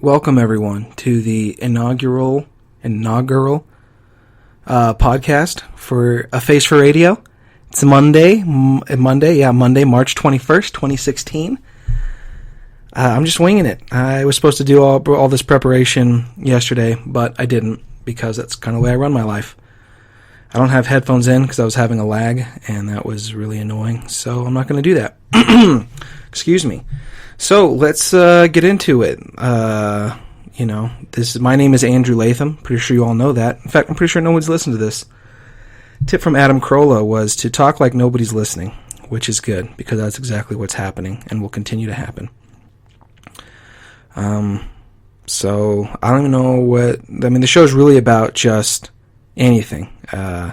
Welcome everyone to the inaugural podcast for A Face for Radio. It's Monday, March 21st, 2016. I'm just winging it. I was supposed to do all this preparation yesterday, but I didn't because that's kind of the way I run my life. I don't have headphones in because I was having a lag, and that was really annoying, so I'm not going to do that. Excuse me. So let's get into it. My name is Andrew Latham. Pretty sure you all know that. In fact, I'm pretty sure no one's listened to this. Tip from Adam Carolla was to talk like nobody's listening, which is good because that's exactly what's happening and will continue to happen. So I don't even know the show's really about just anything. I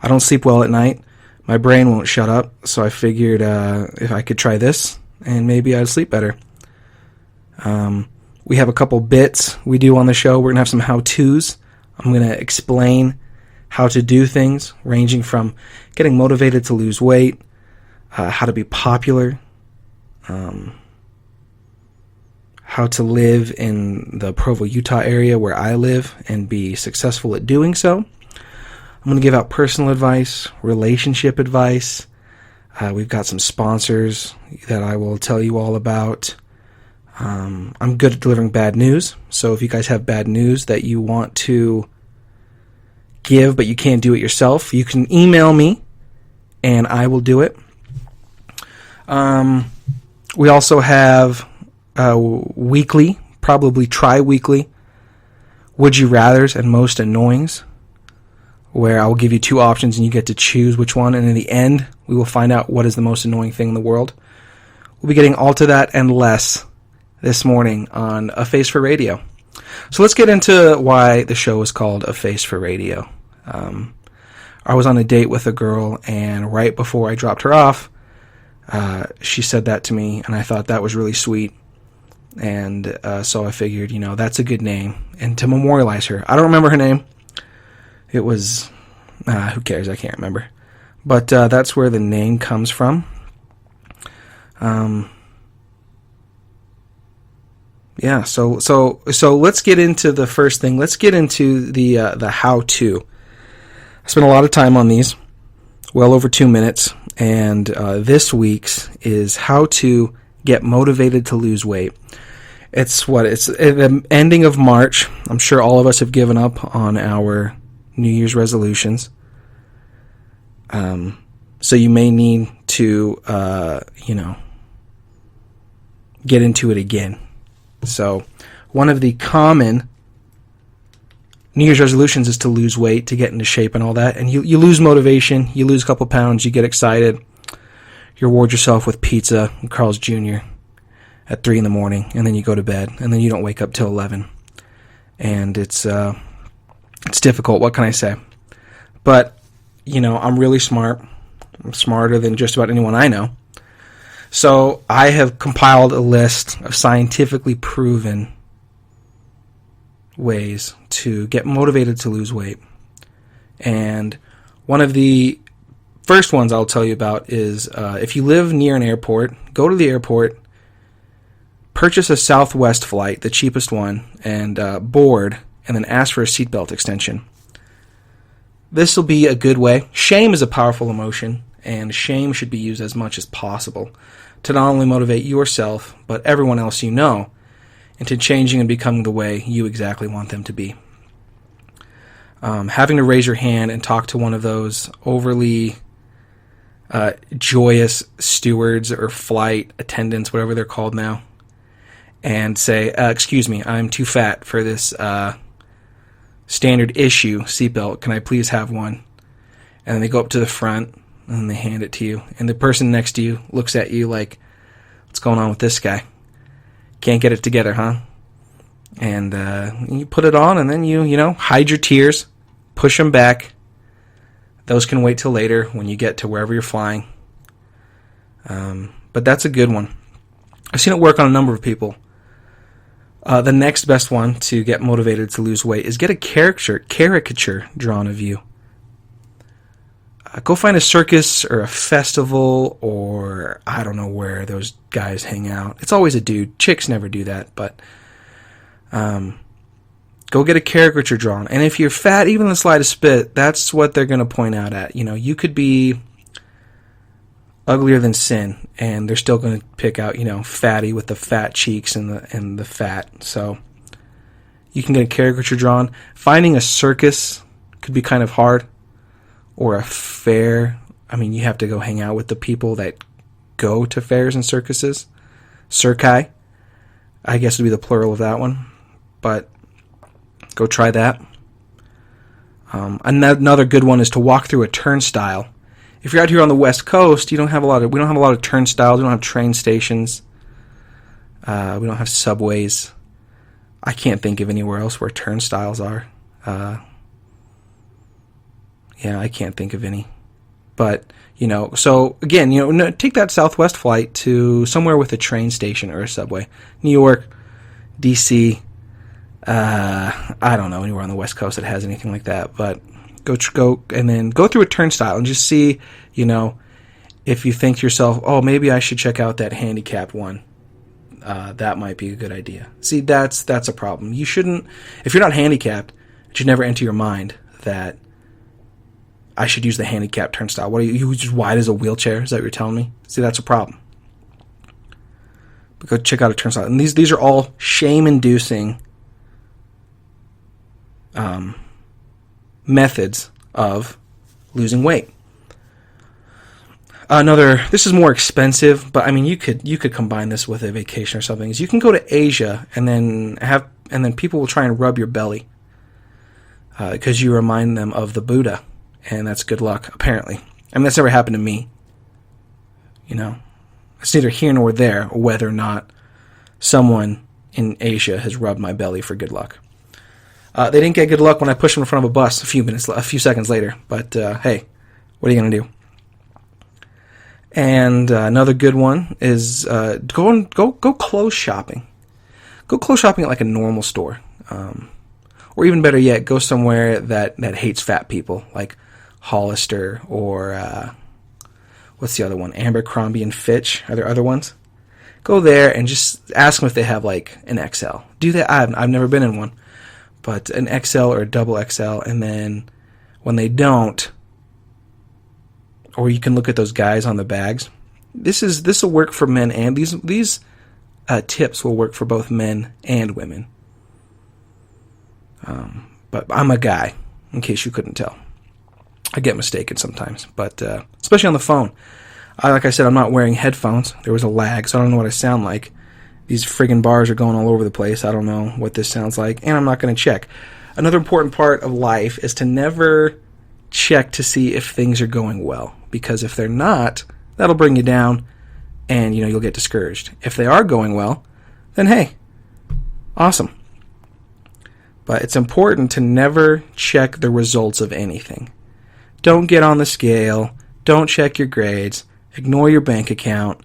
don't sleep well at night. My brain won't shut up, so I figured if I could try this, and maybe I'd sleep better. We have a couple bits we do on the show. We're going to have some how-tos. I'm going to explain how to do things, ranging from getting motivated to lose weight, how to be popular, how to live in the Provo, Utah area where I live and be successful at doing so. I'm going to give out personal advice, relationship advice. We've got some sponsors that I will tell you all about. I'm good at delivering bad news, so if you guys have bad news that you want to give but you can't do it yourself, you can email me and I will do it. We also have weekly, probably tri-weekly, Would You Rathers and Most Annoyings, where I will give you two options and you get to choose which one, and in the end, we will find out what is the most annoying thing in the world. We'll be getting all to that and less this morning on A Face for Radio. So let's get into why the show is called A Face for Radio. I was on a date with a girl, and right before I dropped her off, she said that to me, and I thought that was really sweet. And so I figured, that's a good name. And to memorialize her, I don't remember her name. It was, who cares? I can't remember. But that's where the name comes from. So let's get into the first thing. Let's get into the how-to. I spent a lot of time on these, well over 2 minutes, and this week's is how to get motivated to lose weight. It's the ending of March. I'm sure all of us have given up on our New Year's resolutions. So you may need to, get into it again. So one of the common New Year's resolutions is to lose weight, to get into shape and all that. And you lose motivation, you lose a couple pounds, you get excited, you reward yourself with pizza and Carl's Jr. at 3 a.m, and then you go to bed, and then you don't wake up till 11. And it's difficult, what can I say? But, I'm really smart. I'm smarter than just about anyone I know. So I have compiled a list of scientifically proven ways to get motivated to lose weight. And one of the first ones I'll tell you about is if you live near an airport, go to the airport, purchase a Southwest flight, the cheapest one, and board, and then ask for a seatbelt extension. This will be a good way. Shame is a powerful emotion, and shame should be used as much as possible to not only motivate yourself, but everyone else you know into changing and becoming the way you exactly want them to be. Having to raise your hand and talk to one of those overly joyous stewards or flight attendants, whatever they're called now, and say, excuse me, I'm too fat for this standard issue seatbelt. Can I please have one? And then they go up to the front and they hand it to you. And the person next to you looks at you like, what's going on with this guy? Can't get it together, huh? And you put it on, and then you hide your tears, push them back. Those can wait till later when you get to wherever you're flying. But that's a good one. I've seen it work on a number of people. The next best one to get motivated to lose weight is get a caricature drawn of you. Go find a circus or a festival, or I don't know where those guys hang out. It's always a dude. Chicks never do that, but Go get a caricature drawn. And if you're fat, even the slightest bit, that's what they're going to point out at. You could be uglier than sin, and they're still going to pick out, fatty with the fat cheeks and the fat. So you can get a caricature drawn. Finding a circus could be kind of hard, or a fair. You have to go hang out with the people that go to fairs and circuses. Circi, I guess would be the plural of that one. But go try that. Another good one is to walk through a turnstile. If you're out here on the West Coast, we don't have a lot of turnstiles. We don't have train stations. We don't have subways. I can't think of anywhere else where turnstiles are. I can't think of any. But, so again, take that Southwest flight to somewhere with a train station or a subway. New York, D.C., I don't know anywhere on the West Coast that has anything like that, but go and then go through a turnstile and just see, if you think to yourself, oh, maybe I should check out that handicapped one. That might be a good idea. See, that's a problem. You shouldn't, if you're not handicapped, it should never enter your mind that I should use the handicapped turnstile. What are you just wide as a wheelchair? Is that what you're telling me? See, that's a problem. But go check out a turnstile. And these are all shame-inducing methods of losing weight. This is more expensive, but you could combine this with a vacation or something. Is you can go to Asia and then people will try and rub your belly because you remind them of the Buddha, and that's good luck apparently. That's never happened to me. It's neither here nor there whether or not someone in Asia has rubbed my belly for good luck. They didn't get good luck when I pushed them in front of a bus a few seconds later. But hey, what are you gonna do? And another good one is go clothes shopping. Go clothes shopping at like a normal store, or even better yet, go somewhere that hates fat people, like Hollister or what's the other one? Abercrombie and Fitch. Are there other ones? Go there and just ask them if they have like an XL. Do that. I've never been in one. But an XL or a double XL, and then when they don't, or you can look at those guys on the bags. This will work for men, and these tips will work for both men and women. But I'm a guy, in case you couldn't tell. I get mistaken sometimes, but especially on the phone. Like I said, I'm not wearing headphones. There was a lag, so I don't know what I sound like. These friggin' bars are going all over the place. I don't know what this sounds like, and I'm not going to check. Another important part of life is to never check to see if things are going well, because if they're not, that'll bring you down, and you'll get discouraged. If they are going well, then hey, awesome. But it's important to never check the results of anything. Don't get on the scale. Don't check your grades. Ignore your bank account.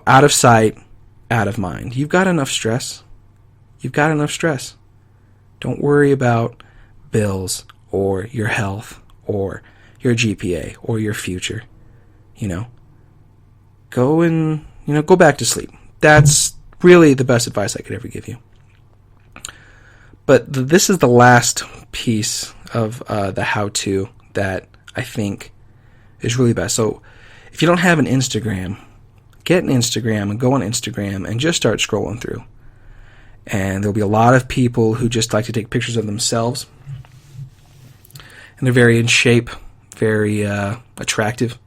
Out of sight, out of mind. You've got enough stress. Don't worry about bills or your health or your GPA or your future. Go and, go back to sleep. That's really the best advice I could ever give you. But this is the last piece of the how-to that I think is really best. So if you don't have an Instagram, get an Instagram and go on Instagram and just start scrolling through. And there'll be a lot of people who just like to take pictures of themselves. And they're very in shape, very attractive.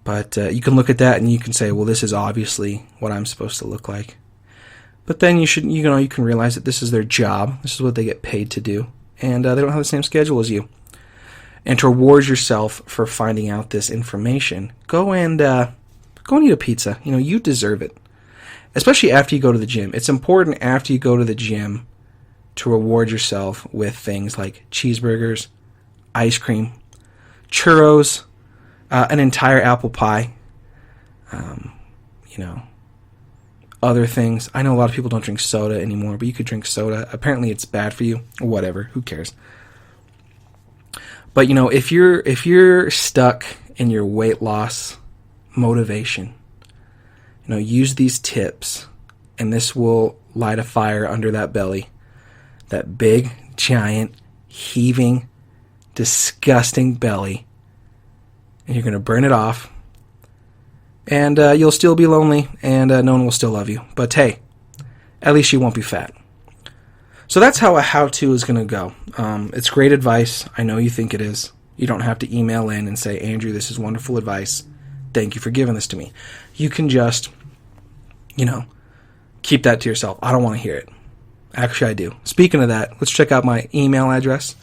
But you can look at that and you can say, well, this is obviously what I'm supposed to look like. But then you can realize that this is their job. This is what they get paid to do. And they don't have the same schedule as you. And to reward yourself for finding out this information, go and eat a pizza. You deserve it. Especially after you go to the gym. It's important after you go to the gym to reward yourself with things like cheeseburgers, ice cream, churros, an entire apple pie, other things. I know a lot of people don't drink soda anymore, but you could drink soda. Apparently it's bad for you. Whatever. Who cares? But, if you're stuck in your weight loss motivation, use these tips, and this will light a fire under that belly, that big, giant, heaving, disgusting belly, and you're going to burn it off, and you'll still be lonely, and no one will still love you. But hey, at least you won't be fat. So that's how a how-to is going to go. It's great advice. I know you think it is. You don't have to email in and say, Andrew, this is wonderful advice. Thank you for giving this to me. You can just, keep that to yourself. I don't want to hear it. Actually, I do. Speaking of that, let's check out my email address.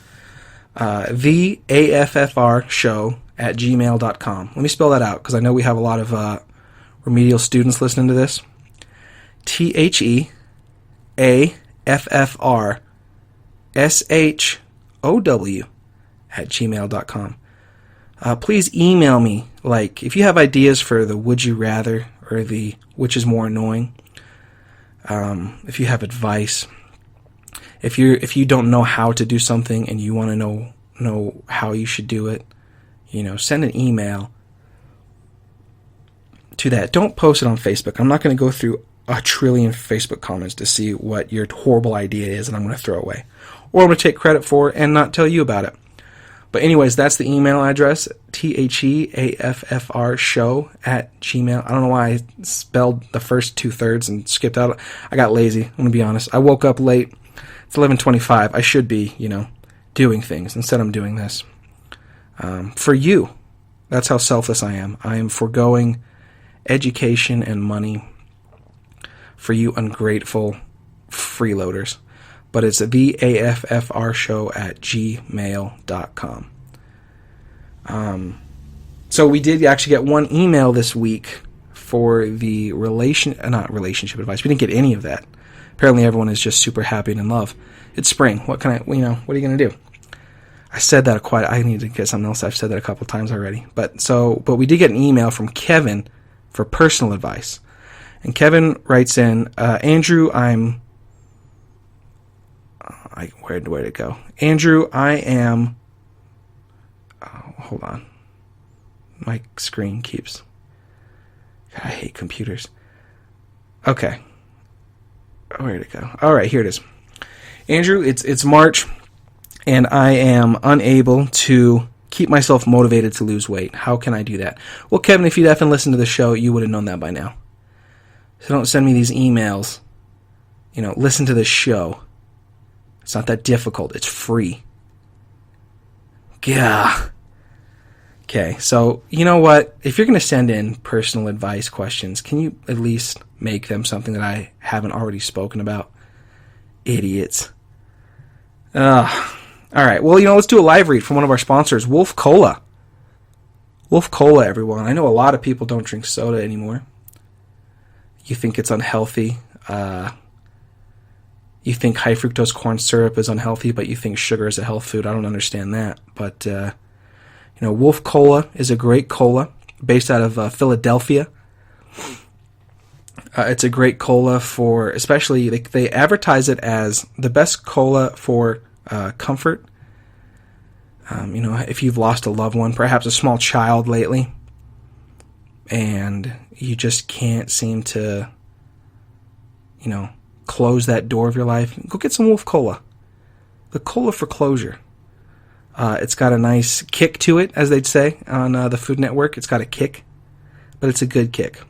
theaffrshow@gmail.com. Let me spell that out because I know we have a lot of remedial students listening to this. theaffrshow@gmail.com. Please email me, if you have ideas for the would you rather or the which is more annoying. If you have advice, if you don't know how to do something and you want to know how you should do it, send an email to that. Don't post it on Facebook. I'm not going to go through a trillion Facebook comments to see what your horrible idea is and I'm going to throw away. Or I'm going to take credit for it and not tell you about it. But anyways, that's the email address, theaffrshow@gmail. I don't know why I spelled the first 2/3 and skipped out. I got lazy, I'm going to be honest. I woke up late. It's 11:25. I should be, doing things. Instead, I'm doing this. For you. That's how selfless I am. I am foregoing education and money for you ungrateful freeloaders. But it's theaffrshow@gmail.com. So we did actually get one email this week for the not relationship advice. We didn't get any of that. Apparently everyone is just super happy and in love. It's spring. What are you going to do? I said that I need to get something else. I've said that a couple times already. But we did get an email from Kevin for personal advice. And Kevin writes in, Andrew, where'd it go? Andrew, I am... Oh, hold on. My screen keeps... God, I hate computers. Okay. Where'd it go? All right, here it is. Andrew, it's March, and I am unable to keep myself motivated to lose weight. How can I do that? Well, Kevin, if you'd effing listened to the show, you would have known that by now. So don't send me these emails. Listen to this show. It's not that difficult. It's free. Gah. Okay, so you know what? If you're going to send in personal advice questions, can you at least make them something that I haven't already spoken about? Idiots. All right, well, let's do a live read from one of our sponsors, Wolf Cola. Wolf Cola, everyone. I know a lot of people don't drink soda anymore. You think it's unhealthy. You think high fructose corn syrup is unhealthy, but you think sugar is a health food. I don't understand that. But, Wolf Cola is a great cola based out of Philadelphia. It's a great cola for, especially, they advertise it as the best cola for comfort. If you've lost a loved one, perhaps a small child lately, and you just can't seem to, close that door of your life, go get some Wolf Cola. The cola for closure. It's got a nice kick to it, as they'd say on the Food Network. It's got a kick, but it's a good kick.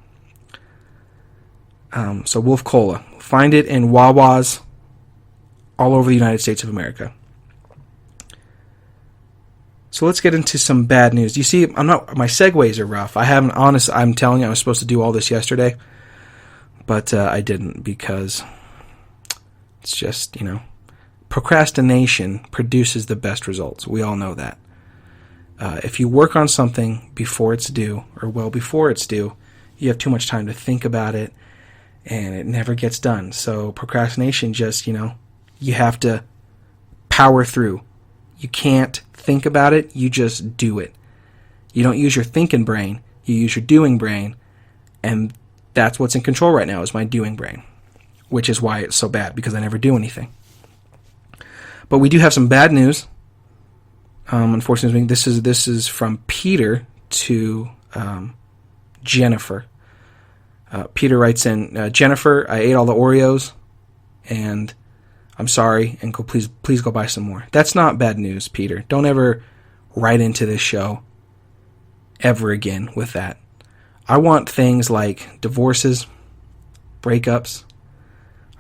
So Wolf Cola. Find it in Wawa's all over the United States of America. So let's get into some bad news. You see, my segues are rough. I'm telling you, I was supposed to do all this yesterday, but I didn't because it's just, procrastination produces the best results. We all know that. If you work on something before it's due, or well before it's due, you have too much time to think about it, and it never gets done. So procrastination just, you have to power through. You can't think about it, you just do it. You don't use your thinking brain, you use your doing brain, and that's what's in control right now is my doing brain, which is why it's so bad, because I never do anything. But we do have some bad news. Unfortunately, this is from Peter to Jennifer. Peter writes in, Jennifer, I ate all the Oreos. and I'm sorry, and please go buy some more. That's not bad news, Peter. Don't ever write into this show ever again with that. I want things like divorces, breakups.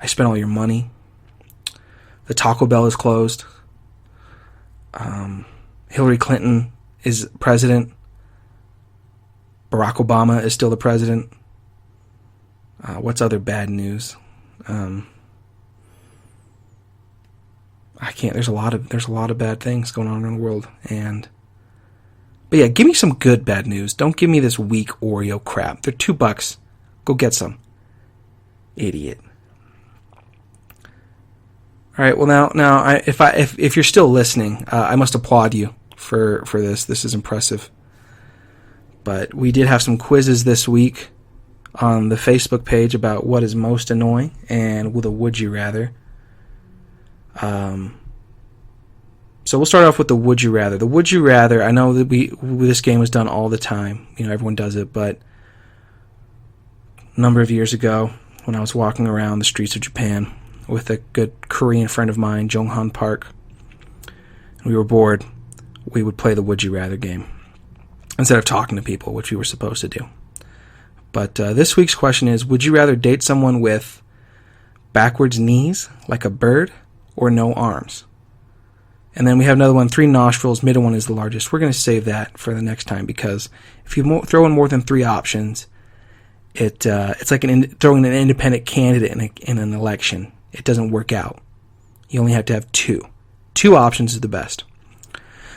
I spent all your money. The Taco Bell is closed. Hillary Clinton is president. Barack Obama is still the president. What's other bad news? I can't. There's a lot of bad things going on in the world, but yeah, give me some good bad news. Don't give me this weak Oreo crap. They're $2. Go get some, idiot. All right. Well, now, if you're still listening, I must applaud you for this. This is impressive. But we did have some quizzes this week on the Facebook page about what is most annoying and with a would you rather. So we'll start off with the would you rather. The would you rather, I know that this game was done all the time. Everyone does it, but a number of years ago when I was walking around the streets of Japan with a good Korean friend of mine, Jonghan Park, and we were bored, we would play the would you rather game instead of talking to people, which we were supposed to do. But this week's question is, would you rather date someone with backwards knees like a bird or no arms? And then we have another one, 3 nostrils, middle one is the largest. We're going to save that for the next time, because if you throw in more than 3 options, it's like throwing an independent candidate in an election. It doesn't work out. You only have to have 2. 2 options is the best.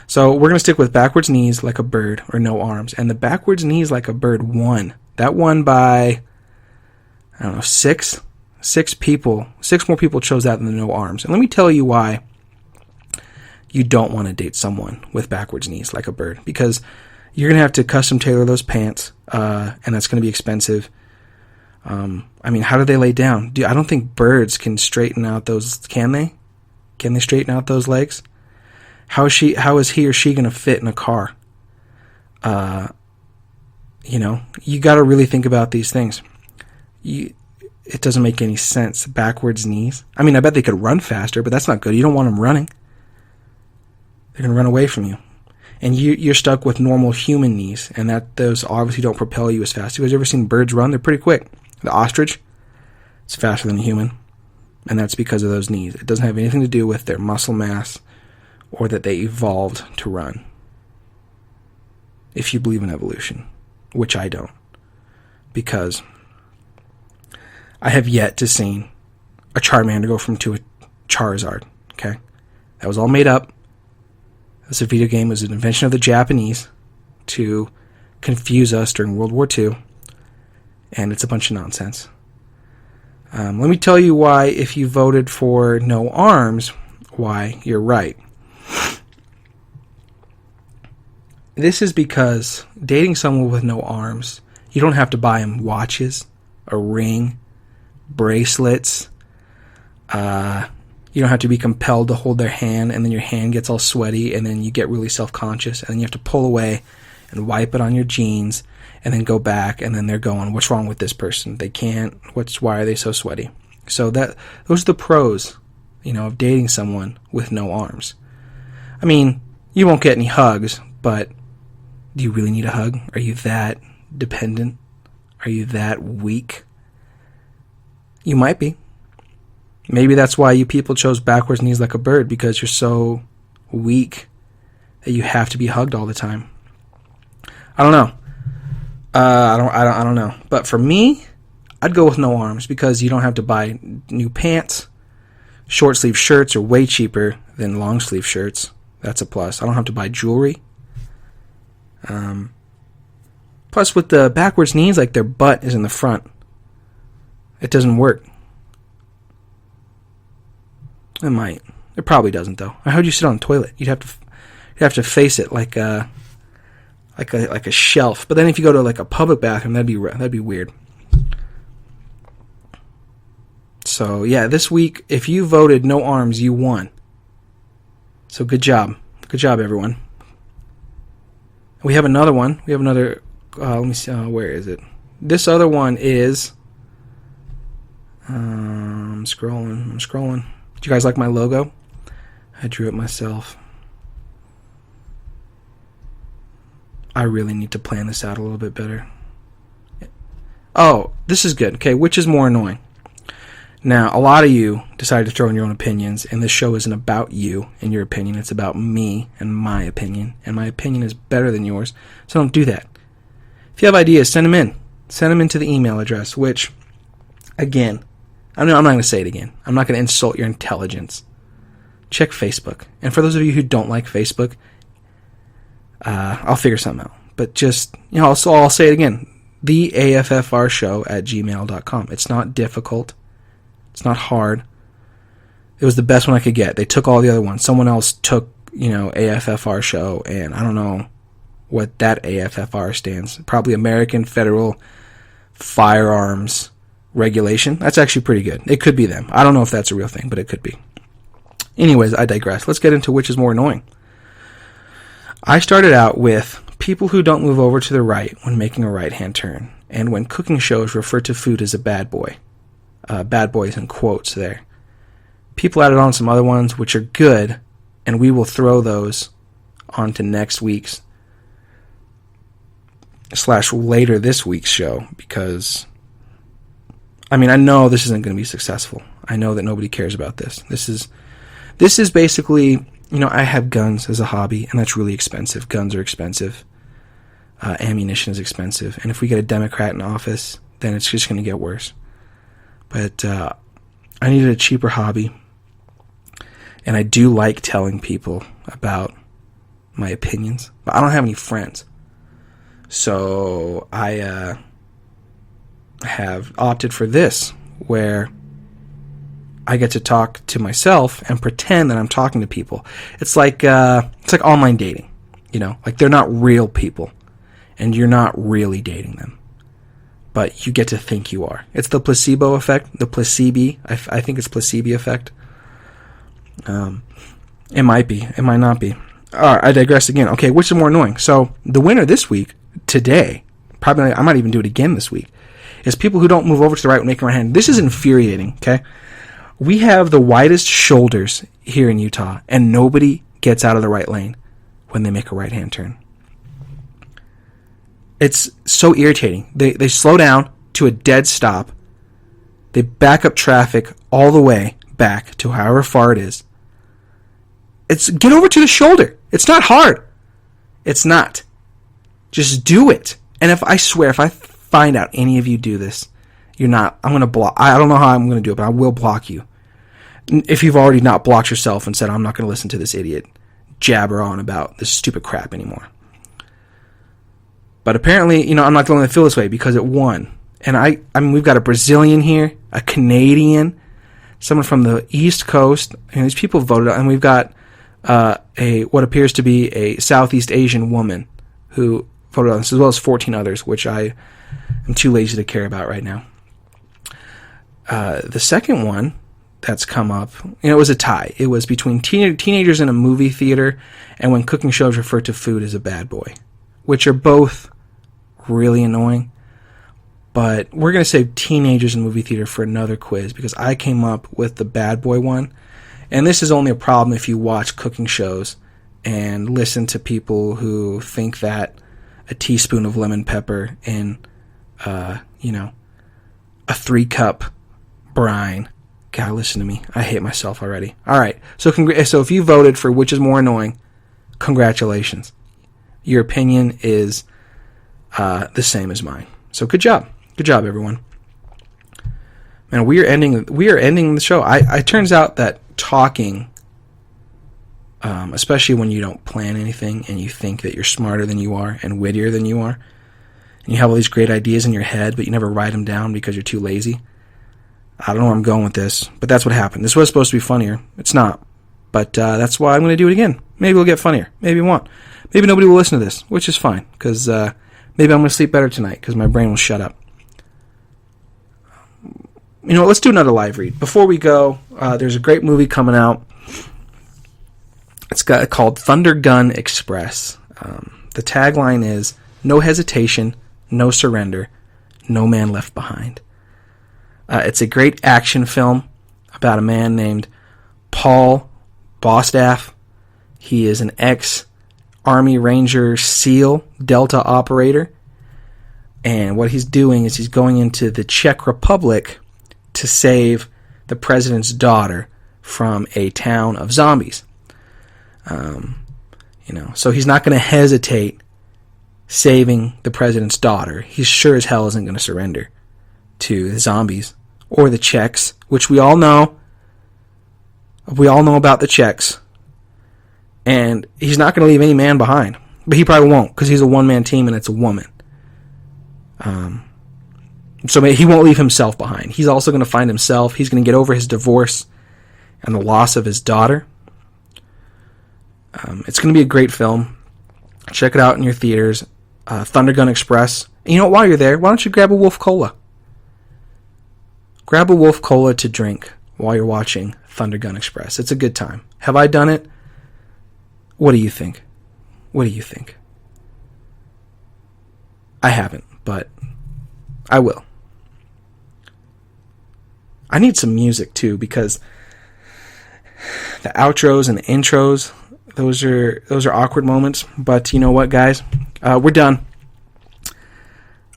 So we're going to stick with backwards knees like a bird or no arms. And the backwards knees like a bird won. That won by, 6 people. 6 more people chose that than the no arms. And let me tell you why you don't want to date someone with backwards knees like a bird. Because you're going to have to custom tailor those pants, and that's going to be expensive. How do they lay down? I don't think birds can straighten out those, can they? Can they straighten out those legs? How is he or she going to fit in a car? You got to really think about these things. It doesn't make any sense. Backwards knees. I bet they could run faster, but that's not good. You don't want them running. They're going to run away from you. And you're stuck with normal human knees, and those obviously don't propel you as fast. Have you guys ever seen birds run? They're pretty quick. The ostrich, it's faster than a human, and that's because of those knees. It doesn't have anything to do with their muscle mass or that they evolved to run. If you believe in evolution, which I don't, because I have yet to see a Charmander go to a Charizard. Okay, that was all made up. This video game was an invention of the Japanese to confuse us during World War II, and it's a bunch of nonsense. Let me tell you why, if you voted for no arms, why you're right. This is because dating someone with no arms, you don't have to buy them watches, a ring, bracelets. You don't have to be compelled to hold their hand, and then your hand gets all sweaty, and then you get really self-conscious, and then you have to pull away and wipe it on your jeans, and then go back, and then they're going, what's wrong with this person? They can't. Why are they so sweaty? So those are the pros, of dating someone with no arms. You won't get any hugs, but do you really need a hug? Are you that dependent? Are you that weak? You might be. Maybe that's why you people chose backwards knees like a bird, because you're so weak that you have to be hugged all the time. I don't know. I don't know. But for me, I'd go with no arms, because you don't have to buy new pants. Short sleeve shirts are way cheaper than long sleeve shirts. That's a plus. I don't have to buy jewelry. Plus, with the backwards knees, like, their butt is in the front. It doesn't work. It might. It probably doesn't, though. How would you sit on the toilet? You'd have to face it like a shelf. But then if you go to like a public bathroom, that'd be weird. So yeah, this week, if you voted no arms, you won. So good job, everyone. We have another one. Let me see. Where is it? This other one is. I'm scrolling. Do you guys like my logo? I drew it myself. I really need to plan this out a little bit better. Oh, this is good. Okay, which is more annoying? Now, a lot of you decided to throw in your own opinions, and this show isn't about you and your opinion. It's about me and my opinion, and my opinion is better than yours, so don't do that. If you have ideas, send them in. Send them into the email address, which, again, I'm not going to say it again. I'm not going to insult your intelligence. Check Facebook. And for those of you who don't like Facebook, I'll figure something out. But just, I'll say it again. theaffrshow@gmail.com. It's not difficult. It's not hard. It was the best one I could get. They took all the other ones. Someone else took, AFFR show, and I don't know what that AFFR stands. Probably American Federal Firearms Regulation. That's actually pretty good. It could be them. I don't know if that's a real thing, but it could be. Anyways, I digress. Let's get into which is more annoying. I started out with people who don't move over to the right when making a right-hand turn, and when cooking shows refer to food as a bad boy. Bad boys in quotes there. People added on some other ones which are good, and we will throw those onto next week's / later this week's show, because I know this isn't going to be successful. I know that nobody cares about this. This is basically, I have guns as a hobby, and that's really expensive. Guns are expensive. Ammunition is expensive. And if we get a Democrat in office, then it's just going to get worse. But I needed a cheaper hobby. And I do like telling people about my opinions. But I don't have any friends. So I have opted for this, where I get to talk to myself and pretend that I'm talking to people. It's like online dating, like they're not real people, and you're not really dating them, but you get to think you are. It's the placebo effect, the placebo. I think it's placebo effect. It might be, it might not be. All right, I digress again. Okay, which is more annoying? So the winner this week, today, probably I might even do it again this week, is people who don't move over to the right when making a right hand. This is infuriating. Okay. We have the widest shoulders here in Utah, and nobody gets out of the right lane when they make a right-hand turn. It's so irritating. They slow down to a dead stop. They back up traffic all the way back to however far it is. It's get over to the shoulder. It's not hard. It's not. Just do it. And if I find out any of you do this, I'm going to block. I don't know how I'm going to do it, but I will block you. If you've already not blocked yourself and said, I'm not going to listen to this idiot jabber on about this stupid crap anymore. But apparently, I'm not the only one that feel this way, because it won. And I mean, we've got a Brazilian here, a Canadian, someone from the East Coast, and these people voted, and we've got what appears to be a Southeast Asian woman who voted on this, as well as 14 others, which I am too lazy to care about right now. The second one that's come up, it was a tie. It was between teenagers in a movie theater and when cooking shows refer to food as a bad boy, which are both really annoying. But we're going to save teenagers in movie theater for another quiz, because I came up with the bad boy one. And this is only a problem if you watch cooking shows and listen to people who think that a teaspoon of lemon pepper in, a 3-cup brine. God, listen to me. I hate myself already. All right. So if you voted for which is more annoying, congratulations. Your opinion is the same as mine. So good job. Good job, everyone. Man, we are ending the show. It turns out that talking, especially when you don't plan anything and you think that you're smarter than you are and wittier than you are, and you have all these great ideas in your head, but you never write them down because you're too lazy. I don't know where I'm going with this, but that's what happened. This was supposed to be funnier. It's not. But that's why I'm going to do it again. Maybe it'll get funnier. Maybe it won't. Maybe nobody will listen to this, which is fine, because maybe I'm going to sleep better tonight because my brain will shut up. Let's do another live read. Before we go, there's a great movie coming out. It's called Thunder Gun Express. The tagline is, no hesitation, no surrender, no man left behind. It's a great action film about a man named Paul Bostaph. He is an ex-Army Ranger SEAL Delta operator. And what he's doing is he's going into the Czech Republic to save the president's daughter from a town of zombies. So he's not going to hesitate saving the president's daughter. He sure as hell isn't going to surrender to the zombies or the Czechs, which we all know. We all know about the Czechs. And he's not going to leave any man behind. But he probably won't, because he's a one-man team and it's a woman. So he won't leave himself behind. He's also going to find himself. He's going to get over his divorce and the loss of his daughter. It's going to be a great film. Check it out in your theaters. Thunder Gun Express. And you know what, while you're there, why don't you grab a Wolf Cola? Grab a Wolf Cola to drink while you're watching Thunder Gun Express. It's a good time. Have I done it? What do you think? What do you think? I haven't, but I will. I need some music too, because the outros and the intros, those are awkward moments. But you know what, guys? We're done.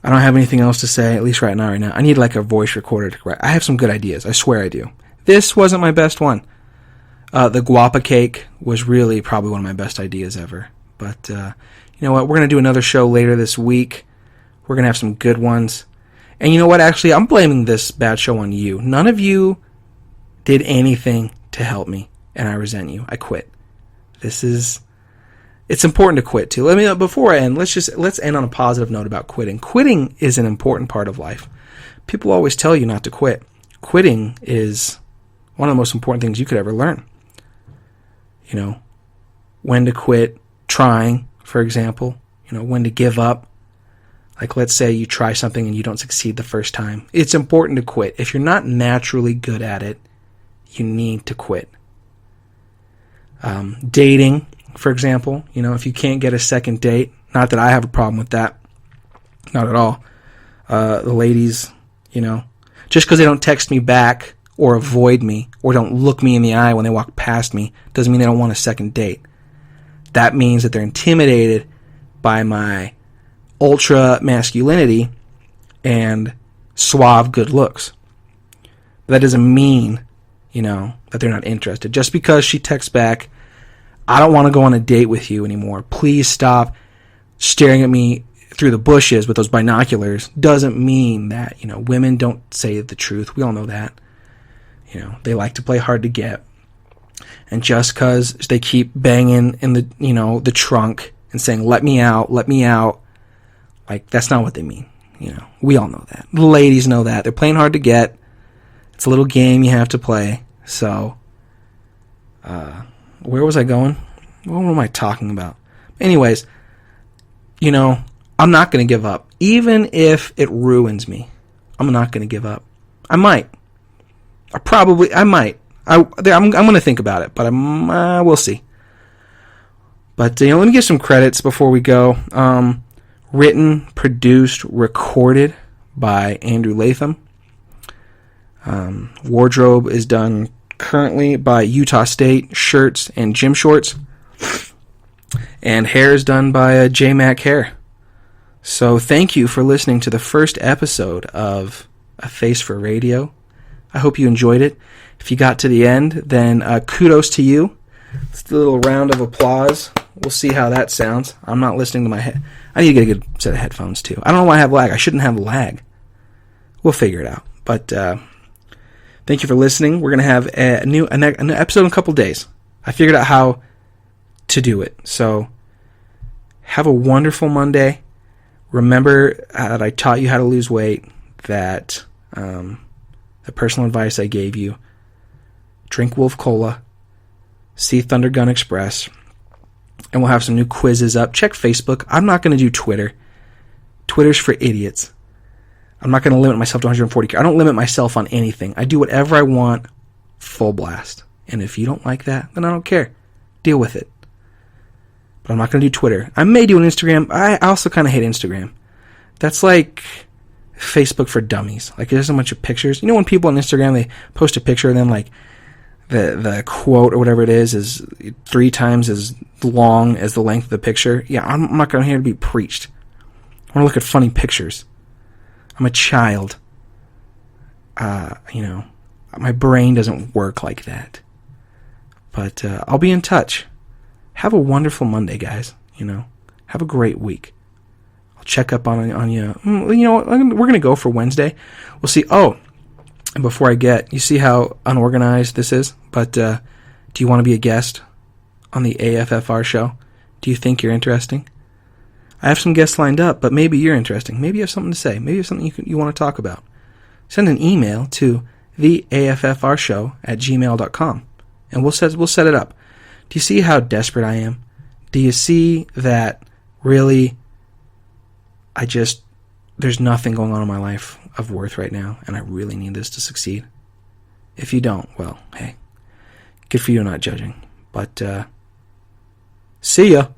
I don't have anything else to say, at least right now. I need like a voice recorder to write. I have some good ideas. I swear I do. This wasn't my best one. The guapa cake was really probably one of my best ideas ever. But you know what? We're going to do another show later this week. We're going to have some good ones. And you know what? Actually, I'm blaming this bad show on you. None of you did anything to help me, and I resent you. I quit. It's important to quit too. Before I end, let's end on a positive note about quitting. Quitting is an important part of life. People always tell you not to quit. Quitting is one of the most important things you could ever learn. You know, when to quit trying, for example. You know, when to give up. Like, let's say you try something and you don't succeed the first time. It's important to quit. If you're not naturally good at it, you need to quit. Dating, for example, you know, if you can't get a second date, not that I have a problem with that, not at all. The ladies, you know, just because they don't text me back or avoid me or don't look me in the eye when they walk past me doesn't mean they don't want a second date. That means that they're intimidated by my ultra masculinity and suave good looks. But that doesn't mean, you know, that they're not interested. Just because she texts back, I don't want to go on a date with you anymore. Please stop staring at me through the bushes with those binoculars, doesn't mean that, you know, women don't say the truth. We all know that. You know, they like to play hard to get. And just because they keep banging in the, you know, the trunk and saying, let me out, like, that's not what they mean. You know, we all know that. The ladies know that. They're playing hard to get. It's a little game you have to play. So, where was I going? What am I talking about? Anyways, you know, I'm not going to give up. Even if it ruins me, I'm not going to give up. I might. I might. I'm going to think about it, but we'll see. But, you know, let me give some credits before we go. Written, produced, recorded by Andrew Latham. Wardrobe is done currently by Utah State Shirts and Gym Shorts. And hair is done by J-Mac Hair. So thank you for listening to the first episode of A Face for Radio. I hope you enjoyed it. If you got to the end, then kudos to you. Let's do a little round of applause. We'll see how that sounds. I'm not listening to my head. I need to get a good set of headphones, too. I don't know why I have lag. I shouldn't have lag. We'll figure it out. But thank you for listening. We're going to have a new episode in a couple days. I figured out how to do it. So have a wonderful Monday. Remember that I taught you how to lose weight, that the personal advice I gave you, drink Wolf Cola, see Thunder Gun Express, and we'll have some new quizzes up. Check Facebook. I'm not going to do Twitter. Twitter's for idiots. I'm not going to limit myself to 140. I don't limit myself on anything. I do whatever I want, full blast. And if you don't like that, then I don't care. Deal with it. But I'm not going to do Twitter. I may do an Instagram. I also kind of hate Instagram. That's like Facebook for dummies. Like, there's a bunch of pictures. You know when people on Instagram, they post a picture and then, like, the quote or whatever it is 3 times as long as the length of the picture? Yeah, I'm not going here to be preached. I want to look at funny pictures. I'm a child. My brain doesn't work like that. But I'll be in touch. Have a wonderful Monday, guys. Have a great week. I'll check up on you. You know what? We're going to go for Wednesday. We'll see. Oh, and before I get, you see how unorganized this is? But do you want to be a guest on the AFFR show? Do you think you're interesting? I have some guests lined up, but maybe you're interesting. Maybe you have something to say. Maybe you have something you want to talk about. Send an email to theaffrshow@gmail.com, and we'll set it up. Do you see how desperate I am? Do you see that really there's nothing going on in my life of worth right now, and I really need this to succeed? If you don't, well, hey, good for you not judging. But see ya.